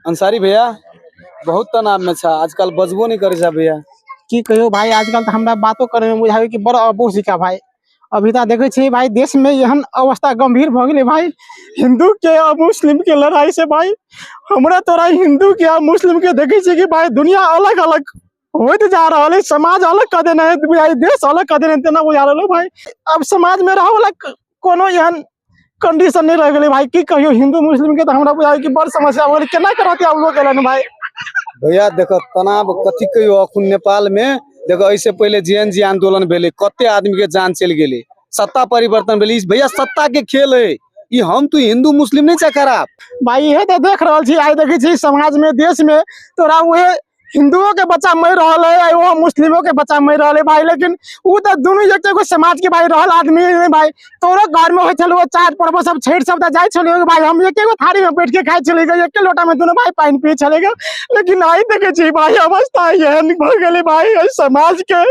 अंसारी भैया बहुत तनाव में छा, आजकल बजबो नहीं करे छा भैया। की कहियो भाई, आजकल तो हमरा बातों करे में बुझावे कि बड़ा अबूझ का भाई। अभी तक देखे छी भाई, देश में एहन अवस्था गंभीर भ गेले भाई, हिंदू के और मुस्लिम के लड़ाई से भाई। हमरा तोरा हिंदू के और मुस्लिम के देखे छी कि भाई दुनिया अलग अलग होते जा रहा है, समाज अलग कर देना है भाई, देश अलग कर देना तेना बुझा रहा है भाई। अब समाज में रहे वाला कोनो एहन कंडीशन नहीं रह गई भाई। की कहियो हिंदू मुस्लिम के तो हमरा बुझावे कि बड़ समस्या हो गेल, केना करते आप लोग एलन भाई। भैया देखो तनाव कथी कहियो अखुन नेपाल में देखो, ऐसे पहले जेएनजी आंदोलन भेले, कते आदमी के जान चल गेले, सत्ता परिवर्तन भेले। भैया सत्ता के खेल है ये, हम तो हिंदू मुस्लिम नहीं चा खराब भाई। ये तो देख रहा छी, आई देखे छी समाज में देश में तोरा वह हिंदुओं के बच्चा मर रहा है, वो मुस्लिमों के बच्चा मर रहा है भाई। लेकिन वो तो दोनों एक समाज के भाई रहल आदमी भाई। तोरो घर में हो चाट पर्व सब छठ सब जाए चले भाई, हम एक थाली में बैठ के खाए चले गए, एक लोटा में दोनों भाई पानी पिए चले गए। लेकिन आई देखे छी भाई अवस्था एहन भ गेले भाई समाज के,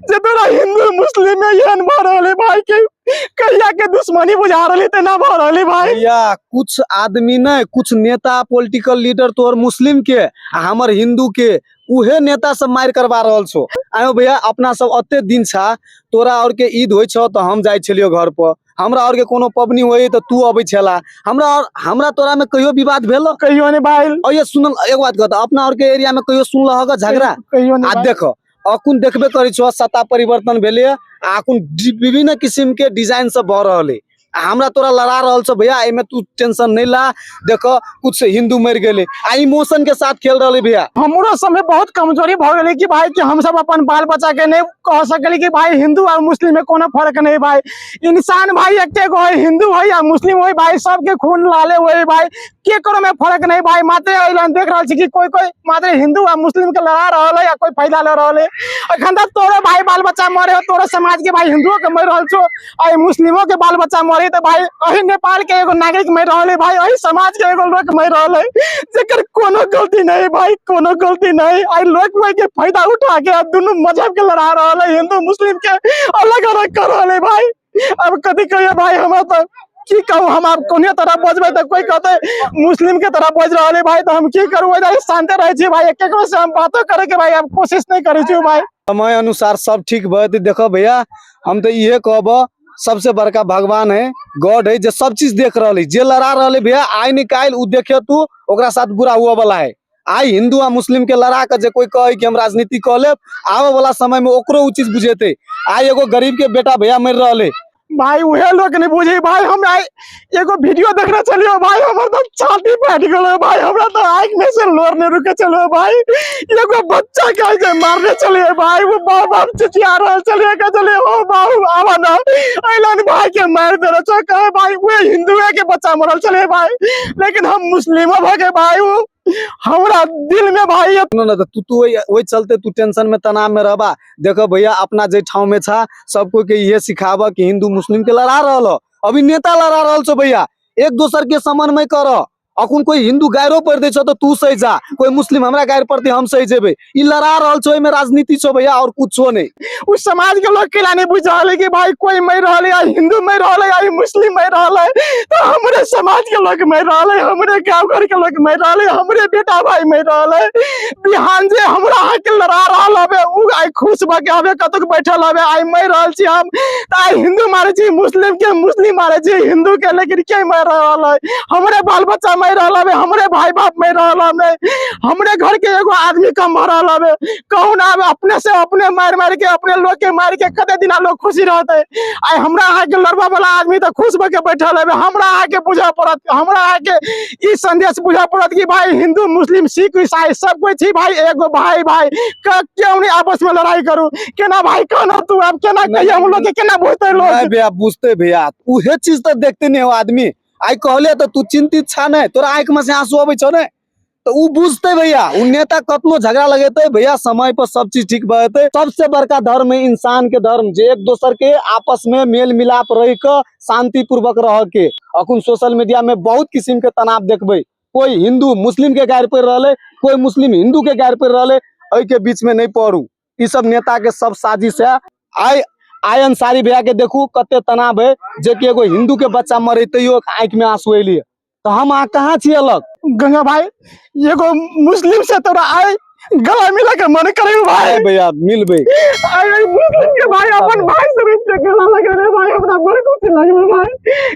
जे तोरा हिंदू मुस्लिम में एहन भ रहले भाई के कहिया के दुश्मनी बुझा रही तेना भ रही भाई। भैया कुछ आदमी नहीं, कुछ नेता पॉलिटिकल लीडर तोर मुस्लिम के हमर हिंदू के उहे नेता सब मार करवा रहल छो। आयो भैया अपना सब अते दिन छा, तोरा और के ईद होय छो तो हम जाय छलियो घर पर, हमरा और के कोनो पबनी होई तो तू अबै छला, हमरा तोरा में कहियो विवाद भेल कहियो नहीं भाई। और ये सुनल एक बात कहता, अपना और के एरिया में कहियो सुनल होगा झगड़ा कहियो नहीं आ देखो अखुन देखबे करी छो सत्ता परिवर्तन भेले, अखुन विभिन्न किस्म के डिजाइन सब भ रहले, हमरा तोरा लड़ा रहल छो भैया। एमे तू टेंशन नहीं ला, देखो कुछ हिंदू मर गेले आ इमोशन के साथ खेल रहले भैया। हमरो समय बहुत कमजोरी भ गेले कि भाई कि हम सब अपन बाल बच्चा के नहीं कह सकली कि भाई हिंदू और मुस्लिम में कोनो फर्क नहीं भाई। इंसान भाई एके गो है, हिंदू है या मुस्लिम है भाई, सबके खून लाले हुए भाई, के करो में फर्क नहीं भाई। मात्र ऐलान देख रहल छी कि कोई कोई मात्र हिंदू और मुस्लिम के लड़ा रहल है या कोई फायदा ले रहल है। अखन तक तोरे भाई बाल बच्चा मरे हो, तोरे समाज के भाई हिंदुओं के मर रहल छो, और मुस्लिमों के बाल बच्चा मरे तो भाई अही नेपाल के एगो नागरिक मर रहल है भाई, अही समाज के एगो लोग मर रहल है, जेकर कोनो गलती नहीं भाई, कोनो गलती नहीं। आई लोग के फायदा उठा के दोनों मजहब के लड़ा रहल है, हिंदू मुस्लिम के अलग अलग कर रहल है भाई। अब कथी कहिए भाई, हम तो की कहूँ, हम आप कोने तरह बजबे तो कोई कहते मुस्लिम के तरह बज रहा है भाई, तो हम की करूँ शांत रहे छी भाई, एक से हम बातों करे के भाई अब कोशिश नहीं करे छी भाई। समय अनुसार सब ठीक भत। देखो भैया हम तो ये कहब, सबसे बड़का भगवान है, गॉड है, जो सब चीज देख रहा है, जे लड़ा रहा है भैया आई निकाल उ देखे तू ओकरा साथ बुरा हुआ वाला है। आई हिंदू आ मुस्लिम के लड़ा के जे कोई कहे कि हम राजनीति कह लेब, आवे वाला समय में ओकरो उ चीज बुझेते। आई एगो गरीब के बेटा भैया मर रहा है भाई, उहे लोग नहीं बुझे भाई। हम एगो वीडियो देखना चलियो भाई, हमर तो छाती फट गेलो भाई, हमरा तो आंख में से लोर नहीं रुके चलो भाई। एगो बच्चा के जे मारने चले भाई, वो बाप चिचिया रहल चले के चले, ओ बाबू आवा ना ऐलन भाई के मार देलो छ कहे भाई, वो हिंदुए के बच्चा मरल चले भाई, लेकिन हम मुस्लिमो भगे भाई। वो हमरा दिल में भाई ना तू वही चलते तू टेंशन में तनाव में रहबा। देखो भैया अपना जे ठाव में छा सबको के ये सिखावा कि हिंदू मुस्लिम के लड़ा रहल, अभी नेता लड़ा रहल छो भैया, एक दोसर के समन्वय करो। अखुन कोई हिंदू गायरो पड़ दे छो तो तू सही जा, कोई मुस्लिम हमरा गायर पड़ते हम सही जेबे, ई लड़ा रहल छो, में राजनीति छो भैया और कुछ छो नहीं। उस समाज के लोग केला नहीं बुझ रहा है कि भाई कोई मर रहा है, हिंदू मर रहा है या मुस्लिम मर रहा है, तो हमरे समाज के लोग मर रहा है, हमरे गांव घर के लोग मर रहा है, हमरे बेटा भाई मर रहा है। बिहान जे हमरा के लड़ा रहा है उ आई खुश भ के हवे कतक बैठल हवे, आई मर रहल छी हम, त आई हिंदू मारे छी मुस्लिम के, मुस्लिम मारे छी हिंदू के, लेकिन के मर रहा है, हमरे बाल बच्चा मर रहा है, हमरे भाई बाप मर रहा है, हमरे घर के एगो आदमी कम मर रहा है। कहू ना अपने से अपने मार मार के, अपने लोग के मार के कते दिना लोग खुशी रहते। आई हमरा आके के लड़वा वाला आदमी तो खुश भके बैठल है, हमरा आके बुझा पड़त, हमरा आके ई संदेश बुझा पड़त कि भाई हिंदू मुस्लिम सिख ईसाई सब कोई छी भाई, एगो भाई भाई क्यों नहीं आपस में लड़ाई करूं, केना भाई कहना तू अब केना कहिए, हम लोग के केना बुझते लोग नहीं भैया बुझते भैया, उहे चीज तो देखते नहीं हो आदमी। आई कहले तो तू चिंतित छा नहीं, तोरा आंख में से आंसू आवे छो नहीं, तो उ बुझते भैया। उ नेता कतनो झगड़ा लगेते भैया, समय पर सब चीज ठीक बहते। सबसे बड़का धर्म है इंसान के धर्म, जे एक दोसर के आपस में मेल मिलाप रह के शांति पूर्वक रह के। अखुन सोशल मीडिया में बहुत किस्म के तनाव देखबे, कोई हिंदू मुस्लिम के गायर पर रहले, कोई मुस्लिम हिंदू के गायर पर रहले, एहि के बीच में नहीं पड़ू। ई सब नेता के सब साजिश है। आई अंसारी भैया के देखू कते तनाव है, जे कि एगो हिंदू के बच्चा मरे तैयो आंख में आंसू एलिए, तो हम आ कहाँ छी अलग? गंगा भाई एगो मुस्लिम से तोरा आए गला मिला के मन करे भाई। आए भैया मिलबे। मुस्लिम के भाई अपन भाई से गला लगे रे भाई, हमरा बड़ खुशी लगे भाई।